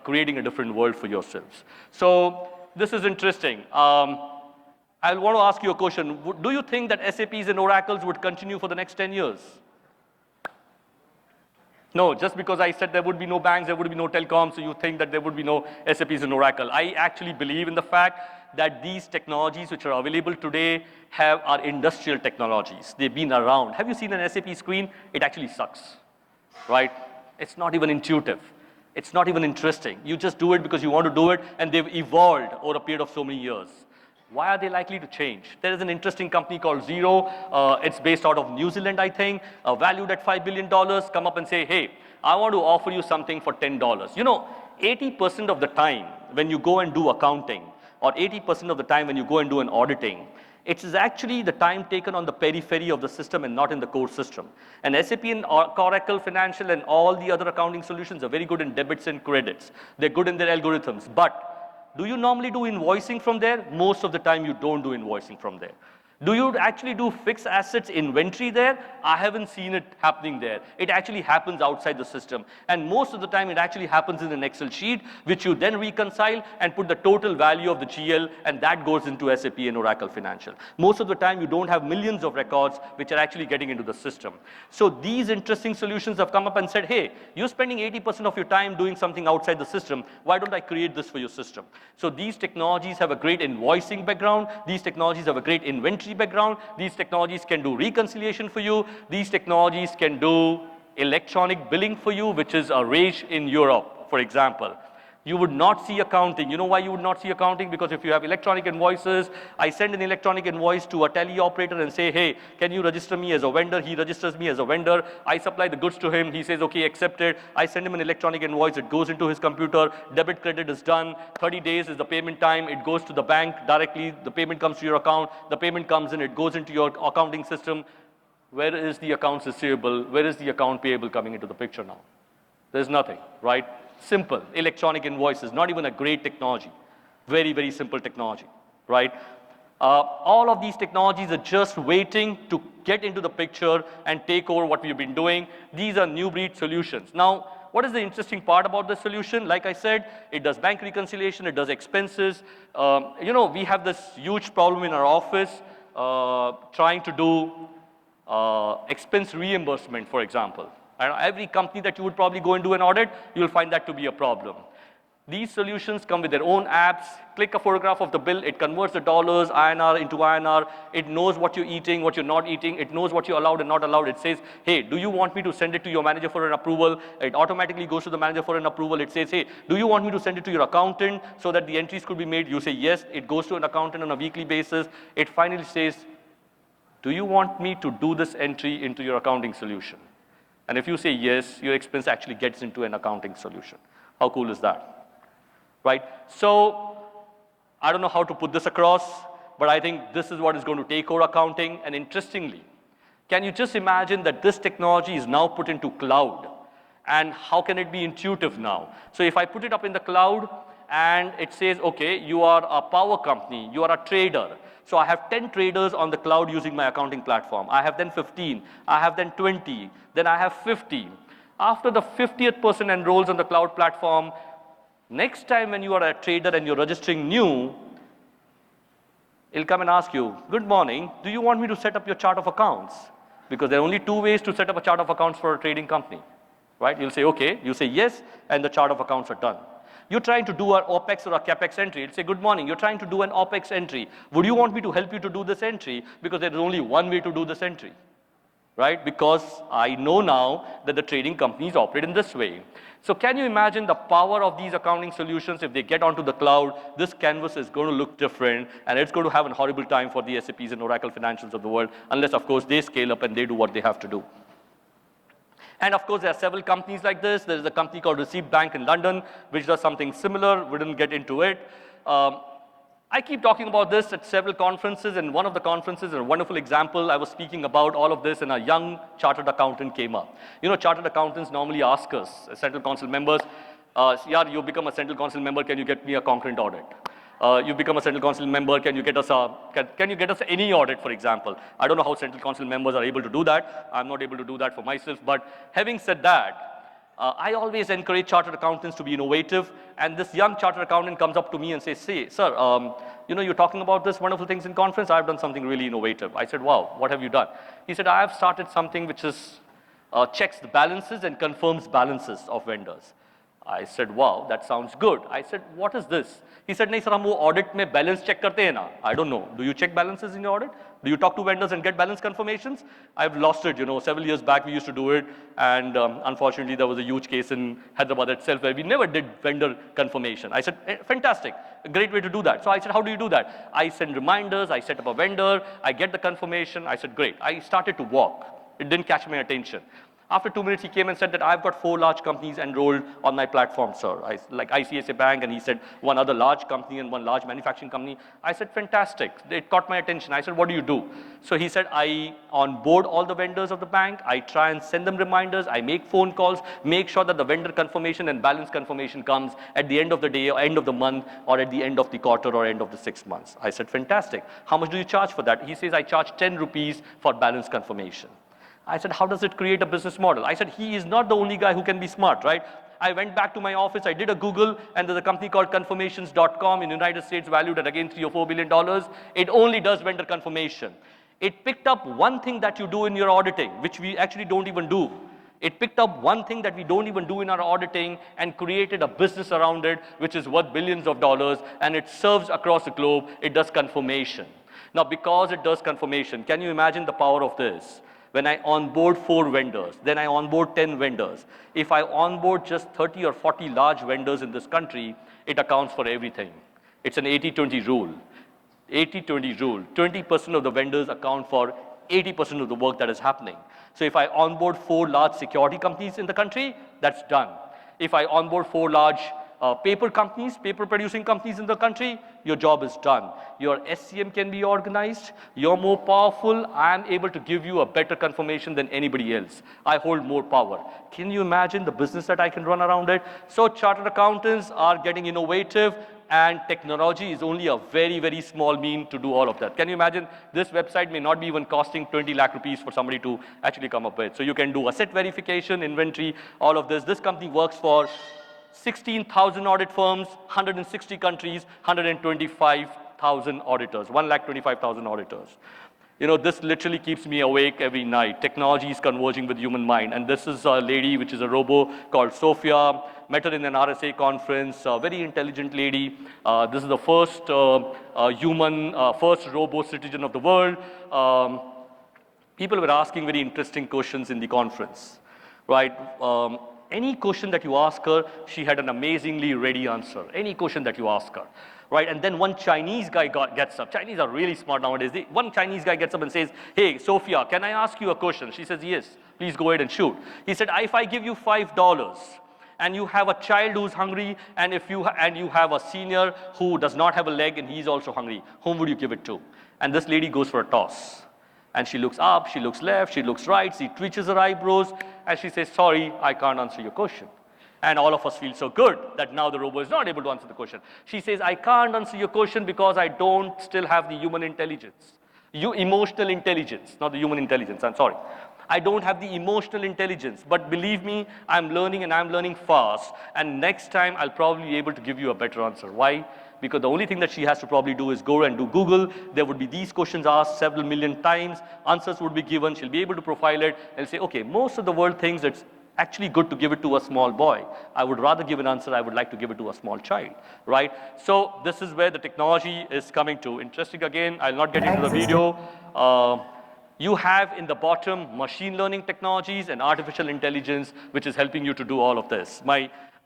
creating a different world for yourselves. So this is interesting. I want to ask you a question. Do you think that SAPs and Oracles would continue for the next 10 years? No, just because I said there would be no banks, there would be no telecoms, so you think that there would be no SAPs and Oracle. I actually believe in the fact that these technologies which are available today are industrial technologies. They've been around. Have you seen an SAP screen? It actually sucks, right? It's not even intuitive. It's not even interesting. You just do it because you want to do it, and they've evolved over a period of so many years. Why are they likely to change? There is an interesting company called Xero. It's based out of New Zealand, I think, valued at $5 billion. Come up and say, hey, I want to offer you something for $10. You know, 80% of the time when you go and do accounting, or 80% of the time when you go and do an auditing, it is actually the time taken on the periphery of the system and not in the core system. And SAP and Oracle Financial and all the other accounting solutions are very good in debits and credits. They're good in their algorithms. But do you normally do invoicing from there? Most of the time you don't do invoicing from there. Do you actually do fixed assets inventory there? I haven't seen it happening there. It actually happens outside the system. And most of the time it actually happens in an Excel sheet, which you then reconcile and put the total value of the GL, and that goes into SAP and Oracle Financial. Most of the time you don't have millions of records which are actually getting into the system. So these interesting solutions have come up and said, hey, you're spending 80% of your time doing something outside the system. Why don't I create this for your system? So these technologies have a great invoicing background. These technologies have a great inventory background. These technologies can do reconciliation for you. These technologies can do electronic billing for you, which is a rage in Europe, for example. You would not see accounting. You know why you would not see accounting? Because if you have electronic invoices, I send an electronic invoice to a teleoperator and say, hey, can you register me as a vendor? He registers me as a vendor. I supply the goods to him. He says, okay, accepted. I send him an electronic invoice. It goes into his computer. Debit credit is done. 30 days is the payment time. It goes to the bank directly. The payment comes to your account. The payment comes in. It goes into your accounting system. Where is the accounts receivable? Where is the account payable coming into the picture now? There's nothing, right? Simple, electronic invoices, not even a great technology. Very, very simple technology, right? All of these technologies are just waiting to get into the picture and take over what we've been doing. These are new breed solutions. Now, what is the interesting part about this solution? Like I said, it does bank reconciliation, it does expenses. You know, we have this huge problem in our office trying to do expense reimbursement, for example. And every company that you would probably go and do an audit, you'll find that to be a problem. These solutions come with their own apps. Click a photograph of the bill, it converts the dollars, INR into INR. It knows what you're eating, what you're not eating. It knows what you're allowed and not allowed. It says, hey, do you want me to send it to your manager for an approval? It automatically goes to the manager for an approval. It says, hey, do you want me to send it to your accountant so that the entries could be made? You say yes. It goes to an accountant on a weekly basis. It finally says, do you want me to do this entry into your accounting solution? And if you say yes, your expense actually gets into an accounting solution. How cool is that? Right? So, I don't know how to put this across, but I think this is what is going to take over accounting. And interestingly, can you just imagine that this technology is now put into cloud? And how can it be intuitive now? So if I put it up in the cloud and it says, okay, you are a power company, you are a trader. So I have 10 traders on the cloud using my accounting platform. I have then 15, I have then 20, then I have 50. After the 50th person enrolls on the cloud platform, next time when you are a trader and you're registering new, it'll come and ask you, good morning, do you want me to set up your chart of accounts? Because there are only two ways to set up a chart of accounts for a trading company, right? You'll say, okay, you say yes, and the chart of accounts are done. You're trying to do an OPEX or a CAPEX entry. It'll say, good morning, you're trying to do an OPEX entry. Would you want me to help you to do this entry? Because there is only one way to do this entry, right? Because I know now that the trading companies operate in this way. So can you imagine the power of these accounting solutions if they get onto the cloud? This canvas is going to look different, and it's going to have a horrible time for the SAPs and Oracle financials of the world, unless, of course, they scale up and they do what they have to do. And of course, there are several companies like this. There is a company called Receipt Bank in London, which does something similar. We didn't get into it. I keep talking about this at several conferences, and one of the conferences, a wonderful example, I was speaking about all of this, and a young chartered accountant came up. You know, chartered accountants normally ask us, as Central Council members, yeah, you become a Central Council member, can you get me a concurrent audit? You become a Central Council member, can you get us any audit, for example? I don't know how Central Council members are able to do that. I'm not able to do that for myself. But having said that, I always encourage chartered accountants to be innovative. And this young chartered accountant comes up to me and says, say, sir, you know, you're talking about this wonderful things in conference. I've done something really innovative. I said, wow, what have you done? He said, I have started something which is checks the balances and confirms balances of vendors. I said, wow, that sounds good. I said, what is this? He said, nahi sir, hum wo audit mein balance check karte hain na. I don't know. Do you check balances in your audit? Do you talk to vendors and get balance confirmations? I've lost it, you know. Several years back we used to do it, and unfortunately there was a huge case in Hyderabad itself where we never did vendor confirmation. I said, fantastic, a great way to do that. So I said, how do you do that? I send reminders, I set up a vendor, I get the confirmation. I said, great. I started to walk. It didn't catch my attention. After 2 minutes, he came and said that I've got 4 large companies enrolled on my platform, sir. Like ICAI Bank, and he said one other large company and one large manufacturing company. I said, fantastic. It caught my attention. I said, what do you do? So he said, I onboard all the vendors of the bank. I try and send them reminders. I make phone calls, make sure that the vendor confirmation and balance confirmation comes at the end of the day or end of the month or at the end of the quarter or end of the 6 months. I said, fantastic. How much do you charge for that? He says, I charge 10 rupees for balance confirmation. I said, how does it create a business model? I said, he is not the only guy who can be smart, right? I went back to my office, I did a Google, and there's a company called confirmations.com in the United States valued at again $3 or $4 billion. It only does vendor confirmation. It picked up one thing that you do in your auditing, which we actually don't even do. It picked up one thing that we don't even do in our auditing and created a business around it, which is worth billions of dollars, and it serves across the globe. It does confirmation. Now, because it does confirmation, can you imagine the power of this? when I onboard 4 vendors, then I onboard 10 vendors. If I onboard just 30 or 40 large vendors in this country, it accounts for everything. It's an 80-20 rule. 80-20 rule. 20% of the vendors account for 80% of the work that is happening. So if I onboard 4 large security companies in the country, that's done. If I onboard 4 large paper companies, paper producing companies in the country, your job is done. Your SCM can be organized, you're more powerful, I am able to give you a better confirmation than anybody else. I hold more power. Can you imagine the business that I can run around it? So chartered accountants are getting innovative, and technology is only a very, very small mean to do all of that. Can you imagine this website may not be even costing 20 lakh rupees for somebody to actually come up with. So you can do asset verification, inventory, all of this. This company works for 16,000 audit firms, 160 countries, 125,000 auditors, 1,25,000 auditors. You know, this literally keeps me awake every night. Technology is converging with human mind. And this is a lady, which is a robo called Sophia. Met her in an RSA conference, a very intelligent lady. This is the first first robo citizen of the world. People were asking very interesting questions in the conference, right? Any question that you ask her, she had an amazingly ready answer. Any question that you ask her, right? And then one Chinese guy gets up. Chinese are really smart nowadays. One Chinese guy gets up and says, "Hey, Sophia, can I ask you a question?" She says, "Yes, please go ahead and shoot." He said, "If I give you $5 and you have a child who's hungry, and you have a senior who does not have a leg and he's also hungry, whom would you give it to?" And this lady goes for a toss. And she looks up, she looks left, she looks right, she twitches her eyebrows, and she says, "Sorry, I can't answer your question." And all of us feel so good that now the robot is not able to answer the question. She says, "I can't answer your question because I don't still have the human intelligence. Emotional intelligence, not the human intelligence, I'm sorry. I don't have the emotional intelligence, but believe me, I'm learning and I'm learning fast. And next time I'll probably be able to give you a better answer." Why? Because the only thing that she has to probably do is go and do Google. There would be these questions asked several million times. Answers would be given. She'll be able to profile it and say, "Okay, most of the world thinks it's actually good to give it to a small boy. I would rather give an answer, I would like to give it to a small child," right? So this is where the technology is coming to. Interesting again, I'll not get into the video. You have in the bottom machine learning technologies and artificial intelligence, which is helping you to do all of this.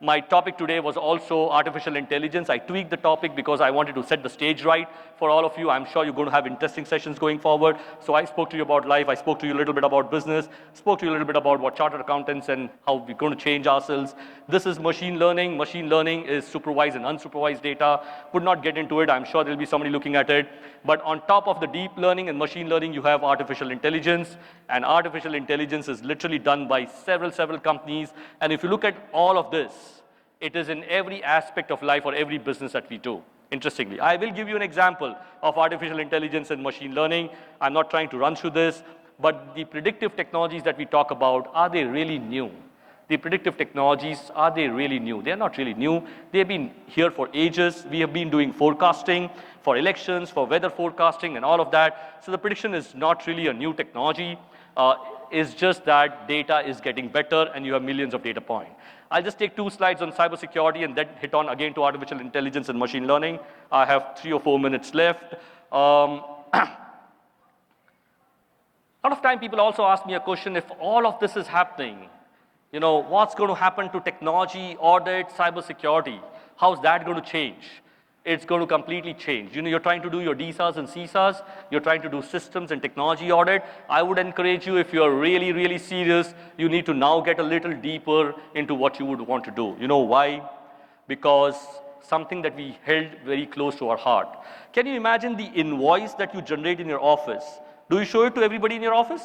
My topic today was also artificial intelligence. I tweaked the topic because I wanted to set the stage right for all of you. I'm sure you're going to have interesting sessions going forward. So I spoke to you about life. I spoke to you a little bit about business, spoke to you a little bit about what chartered accountants and how we're going to change ourselves. This is machine learning. Machine learning is supervised and unsupervised data. Would not get into it. I'm sure there'll be somebody looking at it. But on top of the deep learning and machine learning, you have artificial intelligence. And artificial intelligence is literally done by several companies. And if you look at all of this, it is in every aspect of life or every business that we do, interestingly. I will give you an example of artificial intelligence and machine learning. I'm not trying to run through this, but the predictive technologies that we talk about, are they really new? The predictive technologies, are they really new? They're not really new. They've been here for ages. We have been doing forecasting for elections, for weather forecasting and all of that. So the prediction is not really a new technology. It's just that data is getting better and you have millions of data points. I'll just take 2 slides on cybersecurity and then hit on again to artificial intelligence and machine learning. I have 3 or 4 minutes left. A lot of time people also ask me a question, if all of this is happening, you know, what's going to happen to technology, audit, cybersecurity? How's that going to change? It's going to completely change. You know, you're trying to do your DSARs and CSARs, you're trying to do systems and technology audit. I would encourage you, if you're really, really serious, you need to now get a little deeper into what you would want to do. You know why? Because something that we held very close to our heart. Can you imagine the invoice that you generate in your office? Do you show it to everybody in your office?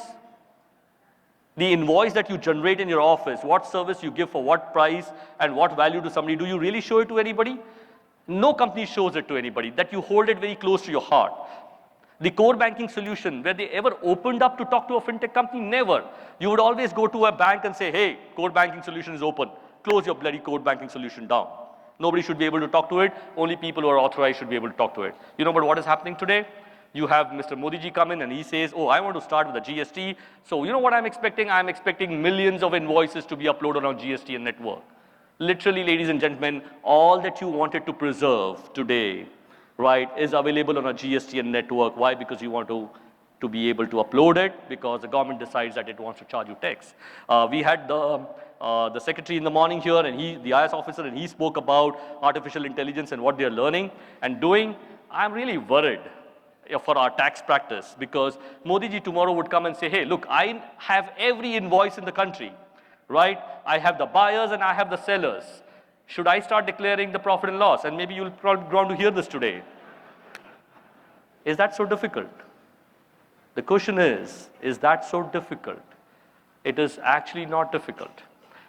The invoice that you generate in your office, what service you give for what price and what value to somebody, do you really show it to anybody? No company shows it to anybody, that you hold it very close to your heart. The core banking solution, where they ever opened up to talk to a fintech company? Never. You would always go to a bank and say, "Hey, core banking solution is open. Close your bloody core banking solution down." Nobody should be able to talk to it. Only people who are authorized should be able to talk to it. You know, but what is happening today? You have Mr. Modi ji come in and he says, "Oh, I want to start with the GST. So you know what I'm expecting? I'm expecting millions of invoices to be uploaded on GST and network." Literally, ladies and gentlemen, all that you wanted to preserve today, right, is available on a GST and network. Why? Because you want to to be able to upload it because the government decides that it wants to charge you tax. We had the secretary in the morning here, and the IS officer, and he spoke about artificial intelligence and what they're learning and doing. I'm really worried for our tax practice because Modi ji tomorrow would come and say, hey, look, I have every invoice in the country, right? I have the buyers and I have the sellers. Should I start declaring the profit and loss? And maybe you'll probably go on to hear this today. Is that so difficult? The question is that so difficult? It is actually not difficult.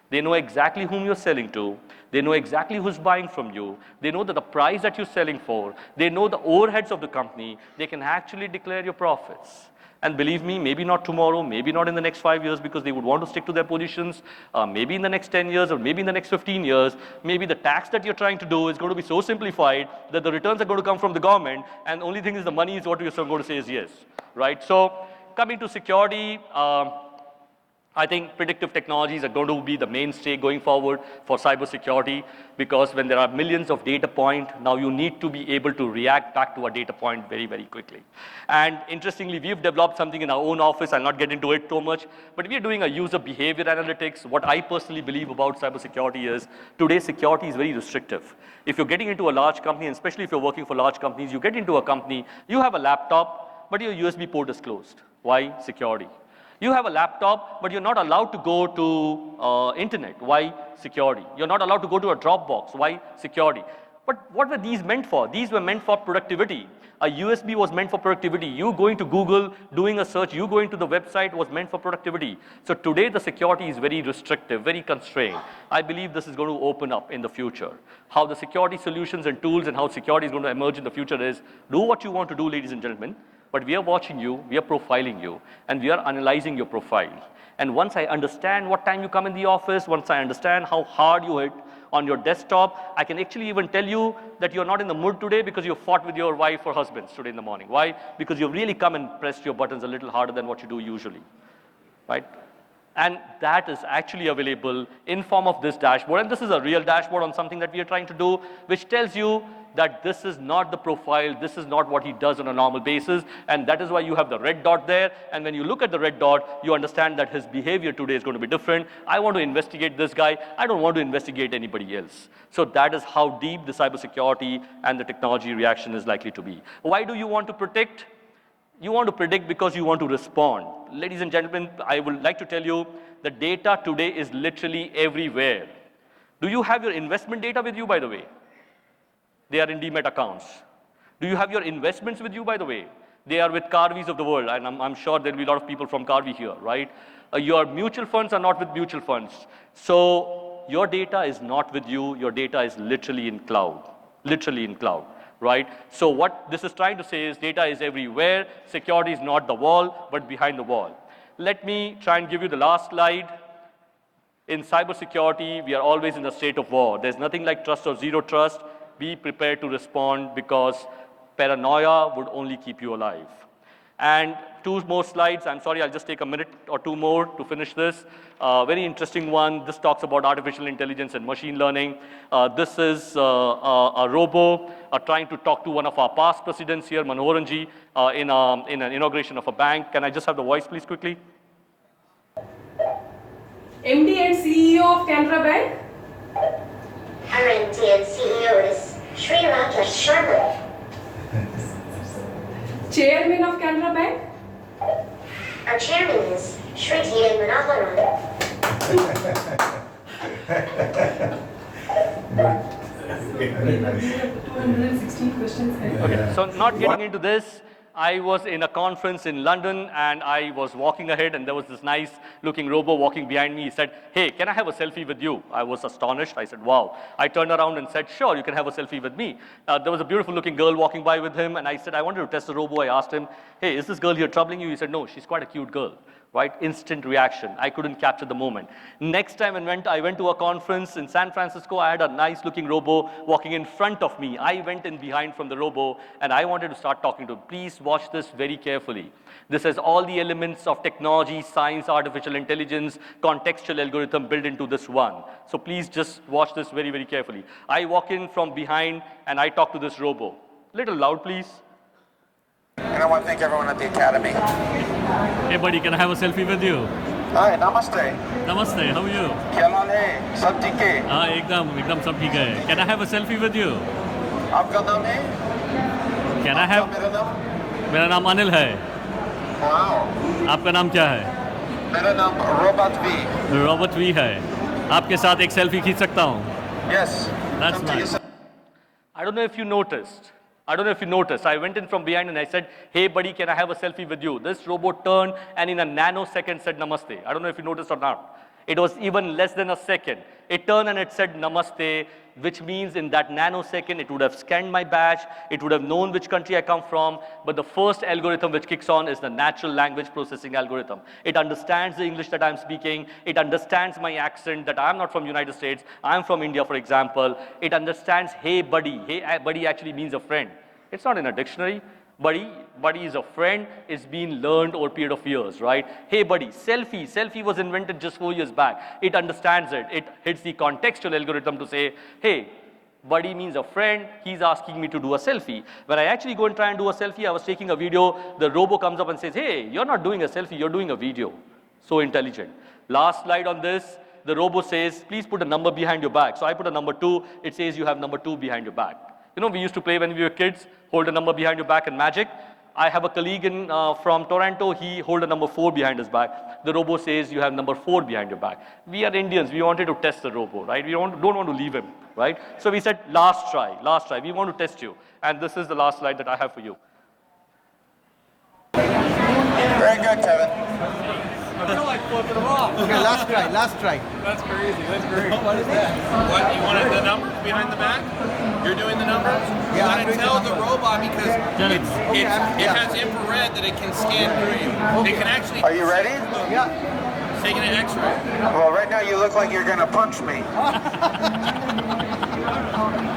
They know exactly whom you're selling to. They know exactly who's buying from you. They know that the price that you're selling for. They know the overheads of the company. They can actually declare your profits. And believe me, maybe not tomorrow, maybe not in the next 5 years because they would want to stick to their positions, maybe in the next 10 years or maybe in the next 15 years, maybe the tax that you're trying to do is going to be so simplified that the returns are going to come from the government and the only thing is the money is what you're going to say is yes, right? So coming to security, I think predictive technologies are going to be the mainstay going forward for cybersecurity because when there are millions of data points, now you need to be able to react back to a data point very, very quickly. And interestingly, we've developed something in our own office. I'll not get into it too much, but we're doing a user behavior analytics. What I personally believe about cybersecurity is today security is very restrictive. If you're getting into a large company, and especially if you're working for large companies, you get into a company, you have a laptop, but your USB port is closed. Why? Security. You have a laptop, but you're not allowed to go to internet. Why? Security. You're not allowed to go to a Dropbox. Why? Security. But what were these meant for? These were meant for productivity. A USB was meant for productivity. You going to Google, doing a search, you going to the website was meant for productivity. So today the security is very restrictive, very constrained. I believe this is going to open up in the future. How the security solutions and tools and how security is going to emerge in the future is do what you want to do, ladies and gentlemen. But we are watching you, we are profiling you, and we are analyzing your profile. And once I understand what time you come in the office, once I understand how hard you hit on your desktop, I can actually even tell you that you're not in the mood today because you fought with your wife or husbands today in the morning. Why? Because you've really come and pressed your buttons a little harder than what you do usually, right? And that is actually available in form of this dashboard. And this is a real dashboard on something that we are trying to do, which tells you that this is not the profile, this is not what he does on a normal basis, and that is why you have the red dot there, and when you look at the red dot, you understand that his behavior today is going to be different. I want to investigate this guy, I don't want to investigate anybody else. So that is how deep the cybersecurity and the technology reaction is likely to be. Why do you want to predict? You want to predict because you want to respond. Ladies and gentlemen, I would like to tell you the data today is literally everywhere. Do you have your investment data with you, by the way? They are in demat accounts. Do you have your investments with you, by the way? They are with Carvies of the world, and I'm sure there'll be a lot of people from Carvi here, right? Your mutual funds are not with mutual funds. So your data is not with you, your data is literally in cloud, right? So what this is trying to say is data is everywhere, security is not the wall, but behind the wall. Let me try and give you the last slide. In cybersecurity, we are always in a state of war. There's nothing like trust or zero trust. Be prepared to respond because paranoia would only keep you alive. And two more slides. I'm sorry, I'll just take a minute or two more to finish this. Very interesting one. This talks about artificial intelligence and machine learning. This is a robo trying to talk to one of our past presidents here, Manmohan ji, in an inauguration of a bank. Can I just have the voice, please, quickly? MD and CEO of Canara Bank? Our MD and CEO is Sri Rakesh Sharma. Chairman of Canara Bank? Our chairman is Sri T.A. Manoharan. 216 questions. Okay, so not getting into this, I was in a conference in London and I was walking ahead and there was this nice looking robo walking behind me. He said, hey, can I have a selfie with you? I was astonished. I said, wow. I turned around and said, sure, you can have a selfie with me. There was a beautiful looking girl walking by with him and I said, I wanted to test the robo. I asked him, hey, is this girl here troubling you? He said, no, she's quite a cute girl. Right? Instant reaction. I couldn't capture the moment. Next time I went to a conference in San Francisco, I had a nice looking robo walking in front of me. I went in behind from the robo and I wanted to start talking to him. Please watch this very carefully. This has all the elements of technology, science, artificial intelligence, contextual algorithm built into this one. So please just watch this very, very carefully. I walk in from behind and I talk to this robo. Little loud, please. And I want to thank everyone at the Academy. Hey buddy, can I have a selfie with you? Hi, namaste. Namaste, how are you? क्या हाल है? सब ठीक है? हाँ एकदम सब ठीक है. Can I have a selfie with you? आपका नाम है? Can I have? मेरा नाम? मेरा नाम अनिल है. Wow. आपका नाम क्या है? मेरा नाम Robert V. रॉबर्ट वी है. आपके साथ एक सेल्फी खींच सकता हूँ? Yes. That's Come to nice. yourself. I don't know if you noticed. I went in from behind and I said, hey buddy, can I have a selfie with you? This robot turned and in a nanosecond said namaste. I don't know if you noticed or not. It was even less than a second. It turned and it said namaste, which means in that nanosecond, it would have scanned my badge, it would have known which country I come from, but the first algorithm which kicks on is the natural language processing algorithm. It understands the English that I'm speaking, it understands my accent, that I'm not from United States, I'm from India, for example. It understands, hey buddy actually means a friend. It's not in a dictionary. Buddy is a friend, it's been learned over a period of years, right? Hey buddy, selfie was invented just 4 years back. It understands it. It hits the contextual algorithm to say, hey, buddy means a friend, he's asking me to do a selfie. When I actually go and try and do a selfie, I was taking a video, the robo comes up and says, hey, you're not doing a selfie, you're doing a video. So intelligent. Last slide on this, the robo says, please put a number behind your back. So I put a number 2, it says you have number 2 behind your back. You know, we used to play when we were kids, hold a number behind your back in Magic. I have a colleague from Toronto, he hold a number 4 behind his back. The robo says you have number 4 behind your back. We are Indians, we wanted to test the robo, right? We don't want to leave him, right? So we said, last try, we want to test you. And this is the last slide that I have for you. Very good, Kevin. I feel like flipping them off. Okay, last try. That's crazy. That's great. What is that? What, you wanted the numbers behind the back? You're doing the numbers? Yeah, You I'm want to doing tell the the robot because it has infrared that it can scan through you. It can actually... Are you ready? Yeah. It's taking an x-ray. Well, right now you look like you're going to punch me.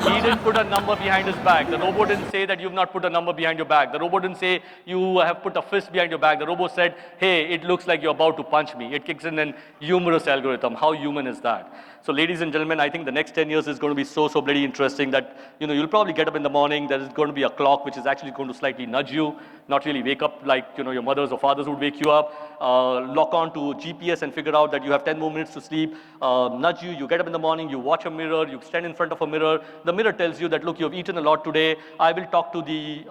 He didn't put a number behind his back. The robot didn't say that you've not put a number behind your back. The robot didn't say you have put a fist behind your back. The robot said, hey, it looks like you're about to punch me. It kicks in an humorous algorithm. How human is that? So ladies and gentlemen, I think the next 10 years is going to be so bloody interesting that, you know, you'll probably get up in the morning, there is going to be a clock which is actually going to slightly nudge you, not really wake up like, you know, your mothers or fathers would wake you up, lock on to GPS and figure out that you have 10 more minutes to sleep, nudge you, you get up in the morning, you watch a mirror, you stand in front of a mirror, the mirror tells you that, look, you've eaten a lot today, I will talk to the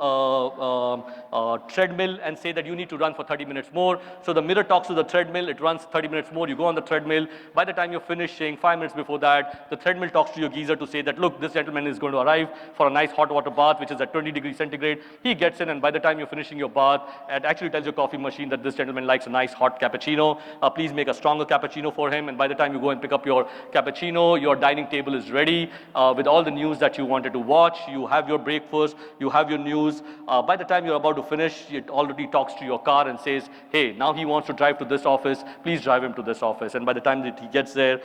treadmill and say that you need to run for 30 minutes more. So the mirror talks to the treadmill, it runs 30 minutes more, you go on the treadmill, by the time you're finishing, 5 minutes before that, the treadmill talks to your geyser to say that, look, this gentleman is going to arrive for a nice hot water bath, which is at 20 degrees centigrade. He gets in, and by the time you're finishing your bath, it actually tells your coffee machine that this gentleman likes a nice hot cappuccino. Please make a stronger cappuccino for him. And by the time you go and pick up your cappuccino, your dining table is ready with all the news that you wanted to watch. You have your breakfast, you have your news. By the time you're about to finish, it already talks to your car and says, hey, now he wants to drive to this office. Please drive him to this office. And by the time that he gets there,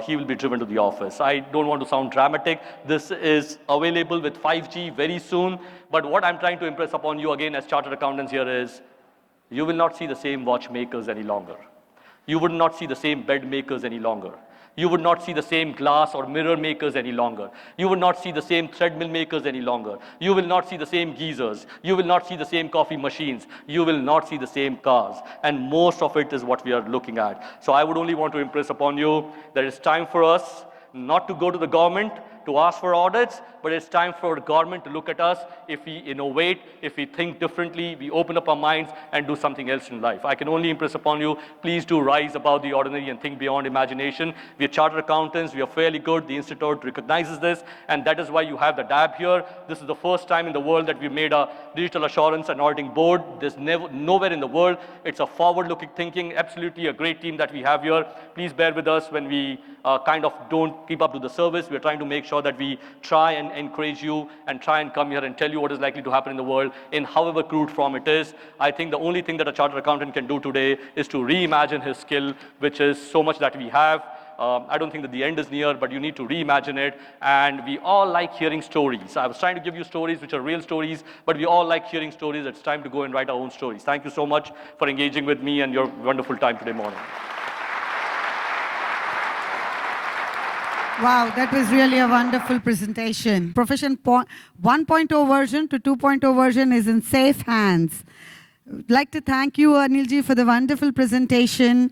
he will be driven to the office. I don't want to sound dramatic. This is available with 5G very soon. But what I'm trying to impress upon you again as chartered accountants here is, you will not see the same watchmakers any longer. You would not see the same bed makers any longer. You would not see the same glass or mirror makers any longer. You would not see the same treadmill makers any longer. You will not see the same geysers. You will not see the same coffee machines. You will not see the same cars. And most of it is what we are looking at. So I would only want to impress upon you that it's time for us not to go to the government to ask for audits, but it's time for the government to look at us. If we innovate, if we think differently, we open up our minds and do something else in life. I can only impress upon you, please do rise above the ordinary and think beyond imagination. We are chartered accountants, we are fairly good, the institute recognizes this, and that is why you have the DAB here. This is the first time in the world that we made a digital assurance and auditing board. There's nowhere in the world. It's a forward-looking thinking, absolutely a great team that we have here. Please bear with us when we kind of don't keep up to the service. We're trying to make sure that we try and encourage you and try and come here and tell you what is likely to happen in the world in however crude form it is. I think the only thing that a chartered accountant can do today is to reimagine his skill, which is so much that we have. I don't think that the end is near, but you need to reimagine it. And we all like hearing stories. I was trying to give you stories which are real stories, but we all like hearing stories. It's time to go and write our own stories. Thank you so much for engaging with me and your wonderful time today morning. Wow, that was really a wonderful presentation. Profession 1.0 version to 2.0 version is in safe hands. I'd like to thank you, Anilji, for the wonderful presentation.